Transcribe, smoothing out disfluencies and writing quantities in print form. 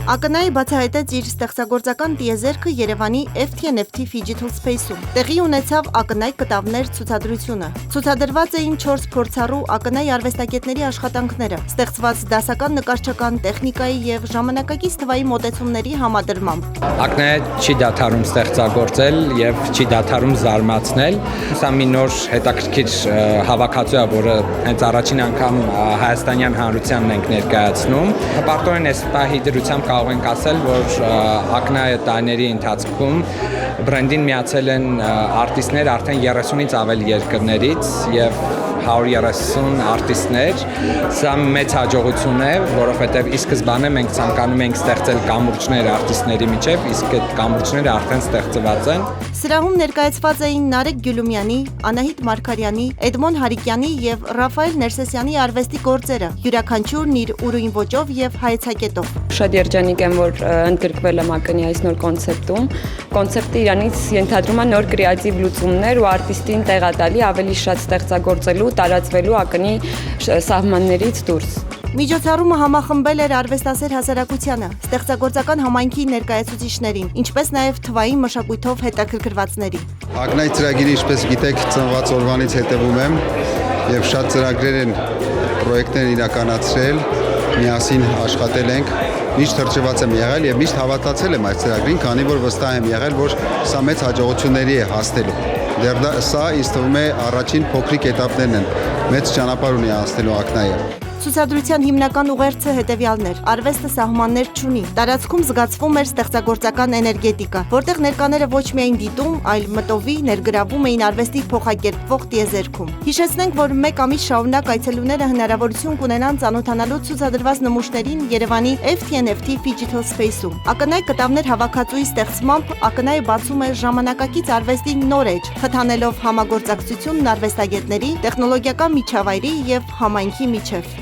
Ակնայի բացահայտեց իր ստեղծագործական տիեզերքը Երևանի FT&FT Digital Space-ում։ Տեղի ունեցավ Ակնայ կտավներ ցուցադրությունը։ Ցուցադրված էին 4 փորձառու Ակնայ արվեստագետների աշխատանքները, ստեղծված դասական նկարչական տեխնիկայի եւ ժամանակակից թվայի մոտեցումների համադրմամբ։ Ակնայը չի դադարում ստեղծագործել եւ չի դադարում զարմացնել։ Սա մի նոր հետաքրքիր հավաքածու է, որը հենց առաջին անգամ հայաստանյան հանրությանն ենք ներկայացնում։ Հպարտորեն այս պահի դրությամբ կարող ենք ասել, որ Ակնայը տարիների ընթացքում բրենդին միացել են արտիստներ արդեն 30-ից ավել երկրներից եւ 130 արտիստներ։ Սա մեծ հաջողություն է, որովհետև ի սկզբանե մենք ցանկանում ենք ստեղծել կամուրջներ արտիստների միջև, իսկ այդ կամուրջները արդեն ստեղծված են։ Սրահում ներկայացված էին Նարեկ Գյուլումյանի, Անահիտ Մարգարյանի, Էդմոն Հարիկյանի եւ Ռաֆայել Ներսեսյանի արվեստի գործերը, յուրաքանչյուրն իր ուրույն ոճով եւ հայեցակետով։ Շատ երջանիկ եմ, որ ընդգրկվել եմ Ակնի այս նոր կոնցեպտում։ Կոնցեպտը իրանից ենթադրում է նոր կրեատիվ լուծումներ ու արտիստին տեղատալի ավելի շատ ստեղծագործելու, տարածվելու Ակնի սահմաններից դուրս։ Միջոցառումը համախմբել էր արվեստասեր հասարակությանը, ստեղծագործական համայնքի ներկայացուցիչներին, ինչպես նաև թվային մշակույթով հետաքրքրվածների։ Ակնայի ծրագիրը, ինչպես գիտեք, ծնված օրվանից հետևում եմ եւ շատ ծրագրեր են, պրոյեկտներ իրականացրել, միասին աշխատել ենք, միշտ թրջված եմ եղել եւ միշտ հավատացել եմ այս ծրագրին, քանի որ վստահ եմ եղել, որ սա մեծ հաջողությունների է հասնելու։ Դեռ սա ինձ թվում է առաջին փոքրիկ этаպներն են, մեծ ճանապարհ ունի անցնելու Ակնայը։ Ցուցադրության հիմնական ուղերձը հետևյալն էր. արվեստը սահմաններ չունի։ Տարածքում զգացվում էր ստեղծագործական էներգետիկա, որտեղ ներկաները ոչ միայն դիտում, այլ մտովի ներգրավում էին արվեստի փոխակերպվող տիեզերքում։ Հիշեցնենք, որ 1 ամիս շարունակ այցելուները հնարավորություն կունենան ծանոթանալու ցուցադրված նմուշներին Երևանի FT&FT Digital Space-ում։ Ակնայ կտավներ հավաքածուի ստեղծմամբ Ակնայը բացում է ժամանակակից արվեստի նոր էջ, խթանելով համագործակցությունն արվեստագետների, տեխնոլոգիական միջավայրի եւ համայնքի միջև։